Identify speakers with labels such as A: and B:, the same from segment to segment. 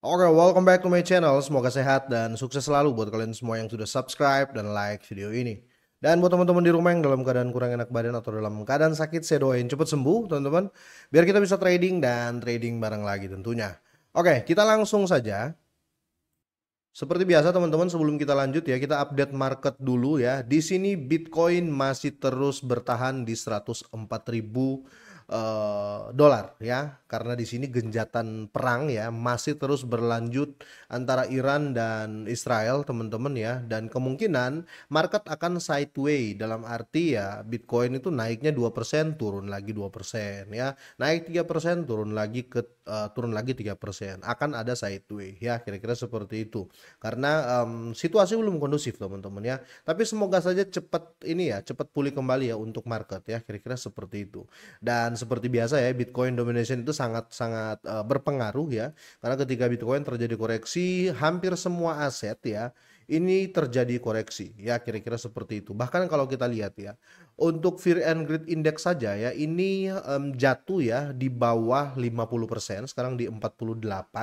A: Oke, welcome back to my channel. Semoga sehat dan sukses selalu buat kalian semua yang sudah subscribe dan like video ini. Dan buat teman-teman di rumah yang dalam keadaan kurang enak badan atau dalam keadaan sakit, saya doain cepat sembuh, teman-teman. Biar kita bisa trading dan trading bareng lagi tentunya. Oke, kita langsung saja. Seperti biasa teman-teman, sebelum kita lanjut ya, kita update market dulu ya. Di sini Bitcoin masih terus bertahan di 104.000 dolar ya, karena di sini genjatan perang ya masih terus berlanjut antara Iran dan Israel teman-teman ya, dan kemungkinan market akan sideways dalam arti ya Bitcoin itu naiknya 2% turun lagi 2% ya, naik 3% turun lagi 3%, akan ada sideways ya, kira-kira seperti itu karena situasi belum kondusif teman-teman ya, tapi semoga saja cepat pulih kembali ya untuk market ya, kira-kira seperti itu. Dan seperti biasa ya, Bitcoin domination itu sangat-sangat berpengaruh ya, karena ketika Bitcoin terjadi koreksi, hampir semua aset ya ini terjadi koreksi ya, kira-kira seperti itu. Bahkan kalau kita lihat ya, untuk Fear and Greed Index saja ya ini jatuh ya di bawah 50%, sekarang di 48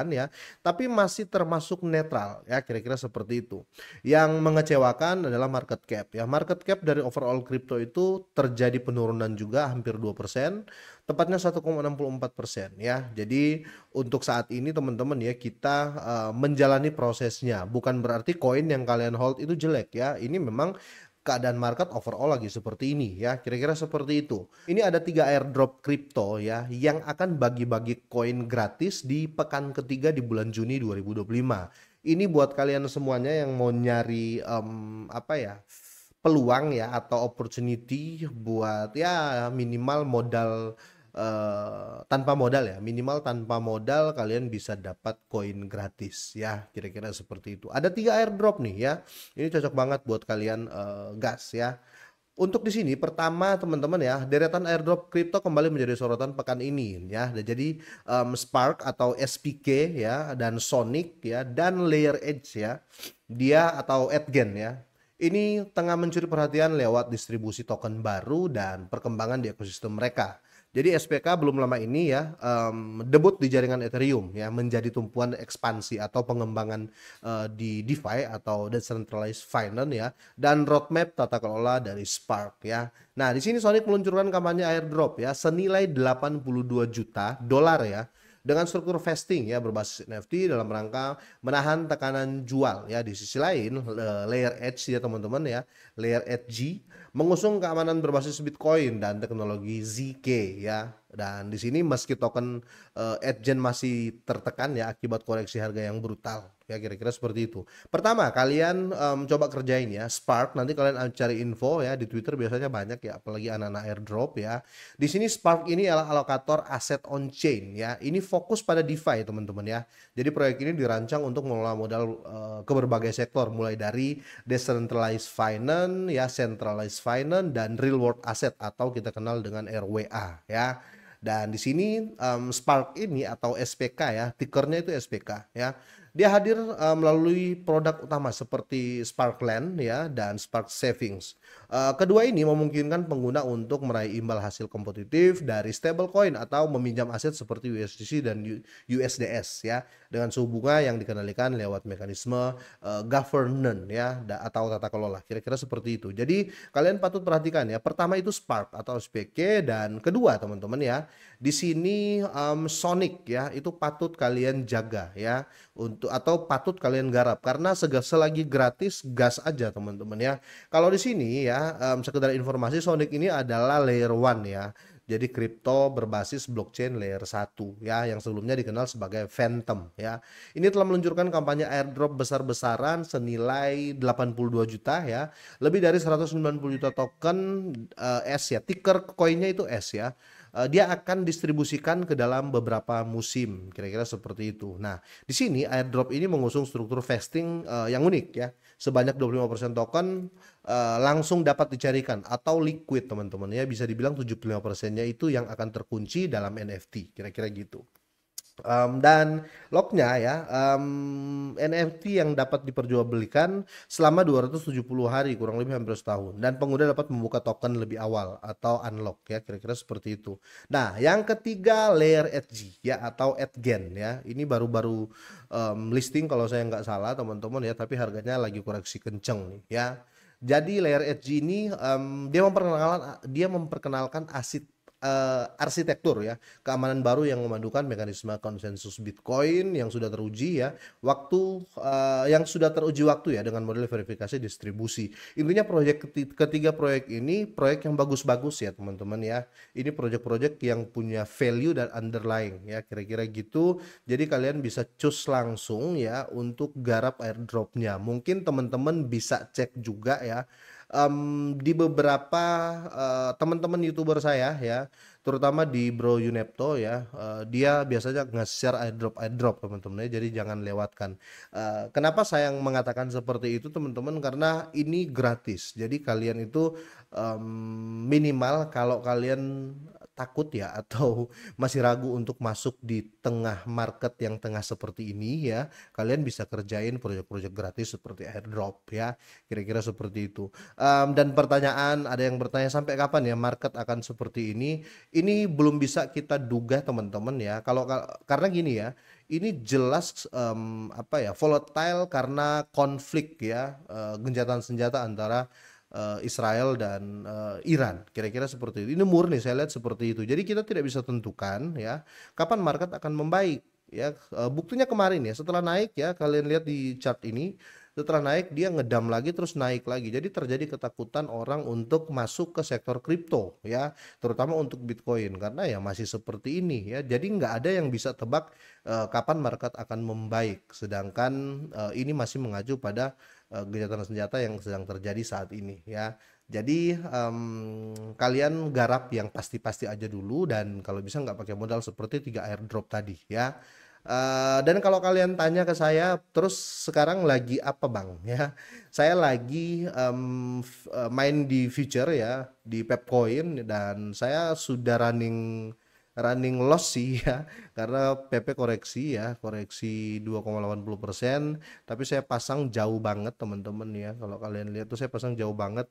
A: ya, tapi masih termasuk netral ya, kira-kira seperti itu. Yang mengecewakan adalah market cap ya. Market cap dari overall crypto itu terjadi penurunan juga hampir 2%, tepatnya 1,64% ya. Jadi untuk saat ini teman-teman ya, kita menjalani prosesnya. Bukan berarti koin yang kalian hold itu jelek ya. Ini memang keadaan market overall lagi seperti ini ya, kira-kira seperti itu. Ini ada 3 airdrop kripto ya yang akan bagi-bagi koin gratis di pekan ketiga di bulan Juni 2025. Ini buat kalian semuanya yang mau nyari apa ya, peluang ya atau opportunity buat ya minimal modal, tanpa modal ya, minimal tanpa modal kalian bisa dapat koin gratis ya, kira-kira seperti itu. Ada 3 airdrop nih ya, ini cocok banget buat kalian gas ya. Untuk di sini pertama teman-teman ya, deretan airdrop kripto kembali menjadi sorotan pekan ini ya. Jadi Spark atau SPK ya, dan Sonic ya, dan Layer Edge ya, dia atau Edgen ya, ini tengah mencuri perhatian lewat distribusi token baru dan perkembangan di ekosistem mereka. Jadi SPK belum lama ini ya debut di jaringan Ethereum ya, menjadi tumpuan ekspansi atau pengembangan di DeFi atau Decentralized Finance ya, dan roadmap tata kelola dari Spark ya. Nah, di sini Sonic meluncurkan kampanye airdrop ya senilai 82 juta dolar ya, dengan struktur vesting ya berbasis NFT dalam rangka menahan tekanan jual ya. Di sisi lain Layer Edge ya teman-teman ya, Layer Edge mengusung keamanan berbasis Bitcoin dan teknologi ZK ya. Dan di sini meski token Edgen masih tertekan ya akibat koreksi harga yang brutal ya, kira-kira seperti itu. Pertama kalian coba kerjain ya Spark, nanti kalian cari info ya di Twitter, biasanya banyak ya, apalagi anak-anak airdrop ya. Di sini Spark ini adalah alokator aset on chain ya. Ini fokus pada DeFi teman-teman ya. Jadi proyek ini dirancang untuk mengelola modal ke berbagai sektor, mulai dari decentralized finance ya, centralized finance, dan real world asset atau kita kenal dengan RWA ya. Dan di sini Spark ini atau SPK ya, tickernya itu SPK ya. Dia hadir melalui produk utama seperti Sparkland ya dan Spark Savings. Kedua ini memungkinkan pengguna untuk meraih imbal hasil kompetitif dari stablecoin atau meminjam aset seperti USDC dan USDS ya, dengan suku bunga yang dikendalikan lewat mekanisme governance ya atau tata kelola, kira-kira seperti itu. Jadi kalian patut perhatikan ya. Pertama itu Spark atau SPK, dan kedua teman-teman ya, di sini Sonic ya, itu patut kalian jaga ya, untuk atau patut kalian garap karena selagi gratis gas aja teman-teman ya. Kalau di sini ya sekedar informasi, Sonic ini adalah layer one ya. Jadi kripto berbasis blockchain layer 1 ya, yang sebelumnya dikenal sebagai Phantom ya. Ini telah meluncurkan kampanye airdrop besar-besaran senilai 82 juta ya. Lebih dari 190 juta token S ya. Ticker koinnya itu S ya. Dia akan distribusikan ke dalam beberapa musim, kira-kira seperti itu. Nah, di sini airdrop ini mengusung struktur vesting yang unik ya. Sebanyak 25% token langsung dapat dicarikan atau liquid teman-teman ya. Bisa dibilang 75%-nya itu yang akan terkunci dalam NFT, kira-kira gitu. Dan lognya ya, NFT yang dapat diperjualbelikan selama 270 hari, kurang lebih hampir setahun, dan pengguna dapat membuka token lebih awal atau unlock ya, kira-kira seperti itu. Nah, yang ketiga Layer Edge ya atau Edgen ya. Ini baru-baru listing kalau saya nggak salah teman-teman ya, tapi harganya lagi koreksi kenceng nih ya. Jadi Layer Edge ini dia memperkenalkan arsitektur ya, keamanan baru yang memadukan mekanisme konsensus Bitcoin yang sudah teruji ya, waktu ya dengan model verifikasi distribusi. Intinya ketiga proyek ini proyek yang bagus-bagus ya teman-teman ya. Ini proyek-proyek yang punya value dan underlying ya, kira-kira gitu. Jadi kalian bisa cus langsung ya untuk garap airdropnya. Mungkin teman-teman bisa cek juga ya, di beberapa teman-teman YouTuber saya ya, terutama di Bro Yunepto ya, dia biasanya nge-share airdrop teman-teman ya, jadi jangan lewatkan. Kenapa saya mengatakan seperti itu teman-teman, karena ini gratis, jadi kalian itu minimal kalau kalian takut ya atau masih ragu untuk masuk di tengah market yang tengah seperti ini ya, kalian bisa kerjain proyek-proyek gratis seperti airdrop ya, kira-kira seperti itu. Dan pertanyaan, ada yang bertanya sampai kapan ya market akan seperti ini? Ini belum bisa kita duga teman-teman ya. Karena gini ya, ini jelas apa ya, volatile karena konflik ya, gencatan senjata antara Israel dan Iran, kira-kira seperti itu. Ini murni saya lihat seperti itu. Jadi kita tidak bisa tentukan ya kapan market akan membaik ya. Buktinya kemarin ya, setelah naik ya, kalian lihat di chart ini, setelah naik dia ngedam lagi terus naik lagi. Jadi terjadi ketakutan orang untuk masuk ke sektor kripto ya, terutama untuk Bitcoin karena ya masih seperti ini ya. Jadi nggak ada yang bisa tebak kapan market akan membaik. Sedangkan ini masih mengacu pada gencatan senjata yang sedang terjadi saat ini ya. Jadi kalian garap yang pasti-pasti aja dulu, dan kalau bisa nggak pakai modal seperti 3 airdrop tadi ya. Dan kalau kalian tanya ke saya, terus sekarang lagi apa bang ya? Saya lagi main di future ya, di Pepcoin, dan saya sudah running running loss sih ya, karena PP koreksi ya, koreksi 2,80%, tapi saya pasang jauh banget teman-teman ya. Kalau kalian lihat tuh saya pasang jauh banget.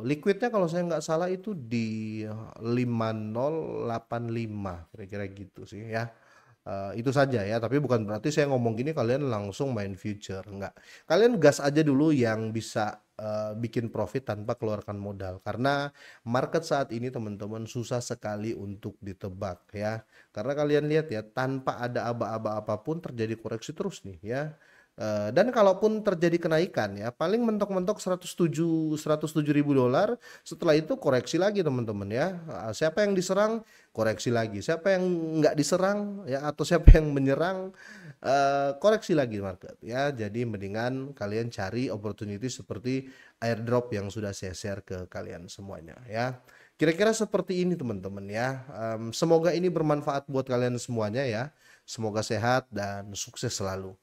A: Liquidnya kalau saya nggak salah itu di 5085 kira-kira gitu sih ya. Itu saja ya, tapi bukan berarti saya ngomong gini kalian langsung main future, enggak. Kalian gas aja dulu yang bisa bikin profit tanpa keluarkan modal, karena market saat ini teman-teman susah sekali untuk ditebak ya. Karena kalian lihat ya, tanpa ada aba-aba apapun terjadi koreksi terus nih ya. Dan kalaupun terjadi kenaikan ya, paling mentok-mentok 107 ribu dolar, setelah itu koreksi lagi teman-teman ya. Siapa yang diserang koreksi lagi, siapa yang nggak diserang ya, atau siapa yang menyerang koreksi lagi market ya. Jadi mendingan kalian cari opportunity seperti airdrop yang sudah saya share ke kalian semuanya ya. Kira-kira seperti ini teman-teman ya. Semoga ini bermanfaat buat kalian semuanya ya. Semoga sehat dan sukses selalu.